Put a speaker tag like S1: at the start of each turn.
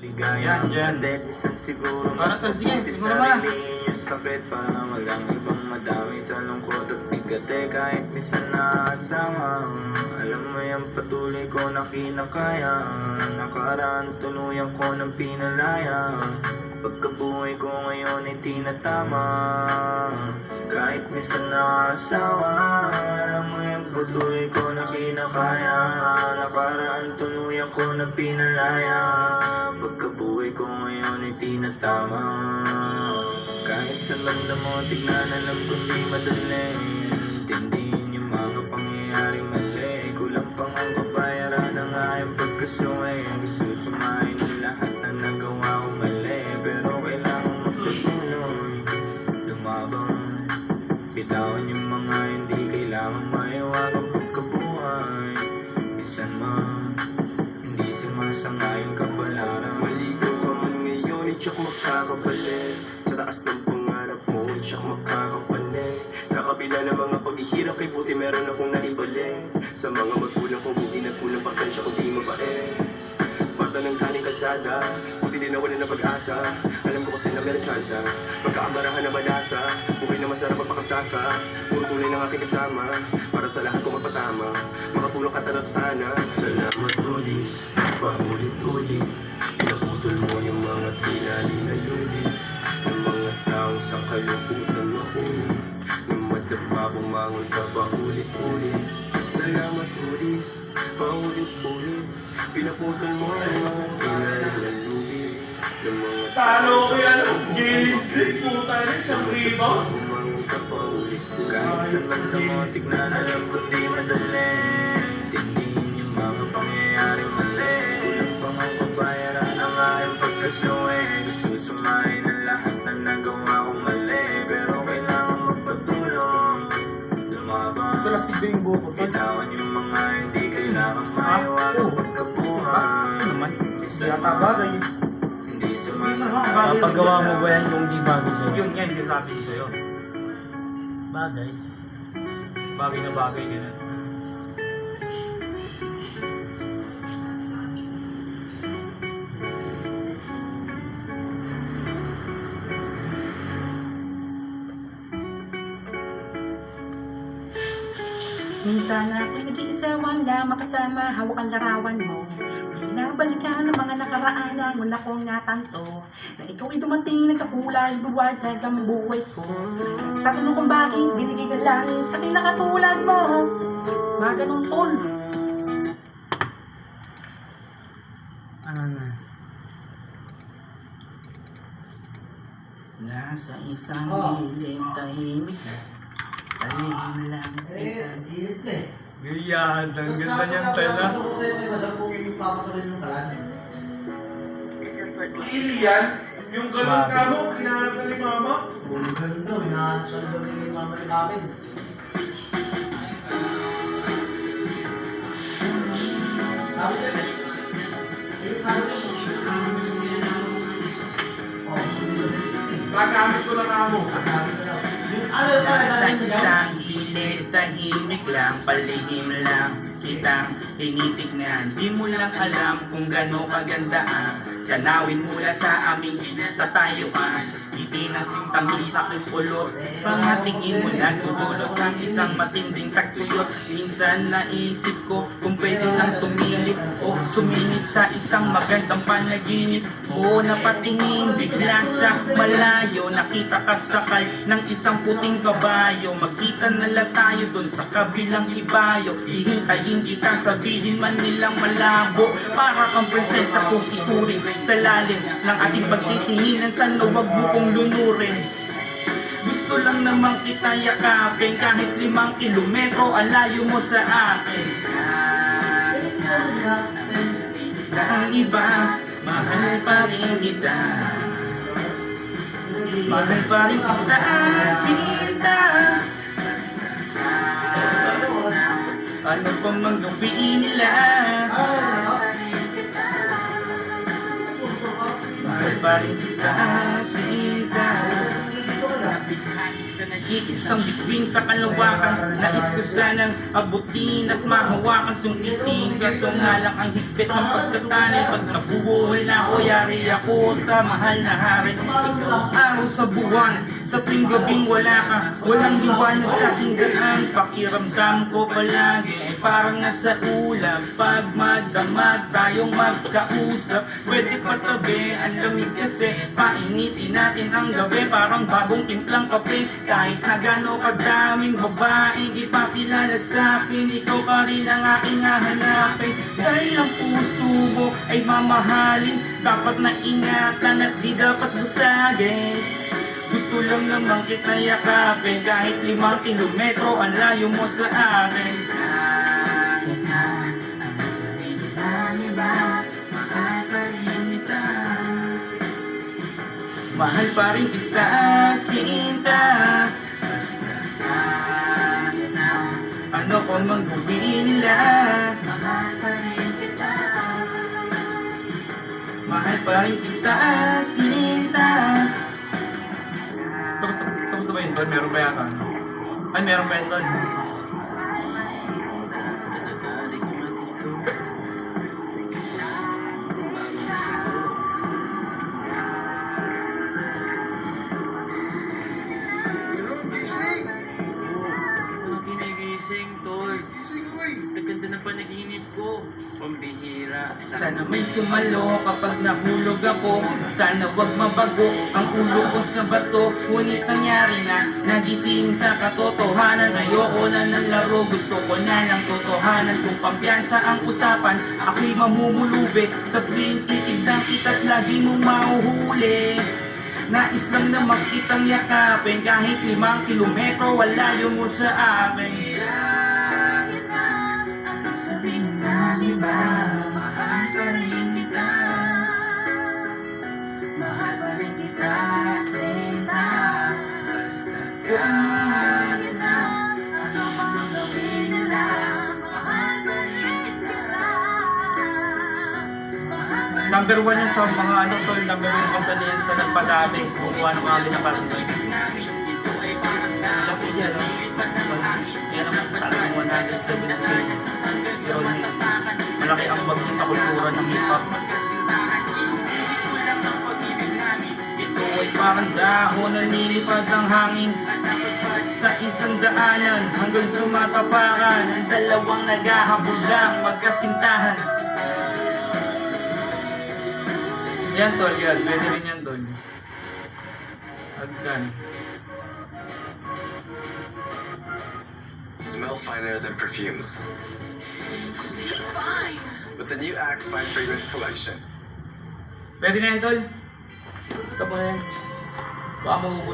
S1: Ligaya dyan, minsan siguro mas mabuti sa sarili yung sakit para walang ibang madami sa lungkot at bigat. Kahit minsan naasama, alam mo yung patuloy ko na kinakaya. Nakaraan tuluyan ko ng pinalaya, pagkabuhay ko ngayon ay tinatama. Kahit minsan nakasawa, alam mo yung patuloy ko na kinakaya. Nakaraan tuluyan ko ng pinalaya, pagkabuhay ko ngayon ay tinatama. Kahit sa banda mo tignan, alam ko di madali intindihin yung mga pangyayari mali. Kulang pa nga babayaran ang aking pagkasuwi. Gusto sumahin ang lahat na nagawa ko mali, pero kailangan magpatuloy lumabang. Bitawan yung mga hindi kailangan maiwagang pagkabuhay. Minsan hindi sumasangayon kapalaran. Maligo ka man ngayon, itsak makakabalik. Sa taas ng pangarap mo, itsak makakapalit. Sa kabila ng mga paghihirap ay buti meron akong naibalik. Sa mga magulang kong hindi nagkulang pasensya kung di mabait. Bata ng kaning kalsada, buti din nawala ng pag-asa. Alam ko kasi na meron tsansa, pagkaambarahan na malasa. Buhay na masarap ang pakasasa, puro tunay ng aking kasama. Para sa lahat kong mapatama, makatulong ka tarap sana. Salamat ulit, paulit-ulit. Pinaputol mo yung mga tinali na lulit ng mga taong sa kalungkutan ako. Nung madapa bumangon ka pa ulit-ulit. Salamat ulit, paulit-ulit. Pinaputol mo yung mga tinali na lulit ng mga
S2: Talo ko yan, gilid-gilid po tayo ng isang rebound.
S1: Kahit sa banda mo tignan, alam ko di madali intindihin yung mga pangyayari mali. Kulang pa nga pabayaran ang aking pagkasuwi. Gusto sumahin ang lahat na nagawa kong mali, pero kailangan magpatulong lumabang. Bitawan yung mga hindi kailangan maiwagang pagkabuhay. Minsan hindi sumasama.
S3: Kapagawa mo ba yan yung di bagay sa'yo?
S2: Yun yan, sabi ko sa'yo.
S3: Bagay?
S2: Bagay na bagay ka na.
S4: Minsan ako'y nag-iisa, wala makasama, hawak ang larawan mo. Binabalikan ang mga nakaraan ang una kong natanto, na ikaw ay dumating, nagkakulay, buwartag ang buhay ko. Tatanong kung bakit binigay ng langit sa kinakatulad mo. Mga ganong tol.
S3: Ano na?
S4: Nasa isang gilid, tahimik na. Talihim lang kita.
S2: Ganyan, ang ganda niyan tala. Ilian, yung ganun ka mo, kinahanap ka ni mama.
S5: Ang ganda, hinahanap ka daw ni mama ni Kapin. Sabi ka, sabi ka. Oh,
S2: Gagamit ko lang ako.
S5: gagamit ka daw. Ano
S4: Nasa isang gilid, tahimik lang, palihim lang kitang tinitignan. Di mo lang alam kung gano'ng kaganda ang tanawin mula sa aming tatayuan. Itinasing tamis sa kulot, pangatingin mo nagdudulot ng isang matinding tagtuyot. Minsan naisip ko kung pwede lang sumilip o sumilip sa isang magandang panaginip. O napatingin bigla sa malayo, nakita ka sakay ng isang puting kabayo. Magkita na lang tayo dun sa kabilang ibayo. Hihintayin kita, sabihin man nilang malabo. Para kang prinsesa kung ituring sa lalim ng ating pagtitinginan. Sana wag mo kong lunurin. Gusto lang namang kita yakapin, kahit 5 kilometro ang layo mo sa akin. Ang iba, mahal pa rin kita. Mahal pa rin kita, sinta. Ano pa mang gawin nila? Mahal pa rin kita, sinta.
S5: dito ka lang.
S4: Nabighani sa nag-iisang bituin sa kalawakan. Nais ko sanang abutin at mahawakan, sungkitin. Kaso nga lang ang higpit ng pagkatali. Pag nabubuhay na ako, yari ako sa mahal na hari. Ikaw araw sa buwan, sa tuwing gabing wala ka. Walang liwanag sa ating daan. Pakiramdam ko palagi ay parang nasa ulap. Pag magdamag tayong magkausap, pwede patabi, ang lamig kasi. Painitin natin ang gabi, parang bagong timplang kape. Kahit na gano'ng kadaming babaeng ipakilala sa'kin, ikaw pa rin ang aking hahanapin. Dahil ang puso mo ay mamahalin, dapat na ingatan at di dapat busagin. Gusto lang naman kita yakapin, kahit 5 kilometro ang layo mo sa akin. Kahit na ano sabihin ng iba, mahal pa rin kita. Mahal pa rin kita, sinta. Basta kahit na ano ko mang gawin nila, mahal pa rin kita. Mahal pa rin kita, sinta. Tapos na ba yun, Don? Meron ba yata? Ay, meron ba yun, Don?
S6: Ginigising, tol. Ganda ng panaginip ko. Pambihira.
S4: Sana may sumalo kapag nahulog ako. Sana wag mabago ang ulo ko sa bato. Ngunit nangyari na, nagising sa katotohanan. Ayoko na ng laro, gusto ko na ng totohanan. Kung pampiyansa ang usapan, ako'y mamumulubi. Sa tuwing titignan kita't lagi mong mahuhuli. Nais lang na makitang yakapin, kahit 5 kilometro walayo mo sa akin. Kahit na anong sabihin ng iba, mahal pa rin kita. Mahal pa rin kita, sinta. Basta kahit na ano pang ang gawin nila, mahal pa rin kita. Number 1 yan sa mga ano tol, number 1 company yan sa nagpadami. Kumuha ng mga ginapasin ko. Sila po yan, no? Yan ang talagang 170. Pero malaki ang bag sa kultura ng hip-hop. Ito ay parang dahon na nilipad ng hangin sa isang daanan hanggang sumatapakan. Ang dalawang naghahabol lang magkasintahan. Yan tol, yan. Pwede rin yan tol. Agdan.
S7: Smell finer than perfumes. With the new Axe Fine Fragrance Collection.
S4: Pwede na yan tol. Stop mo na yan. Baka maubos.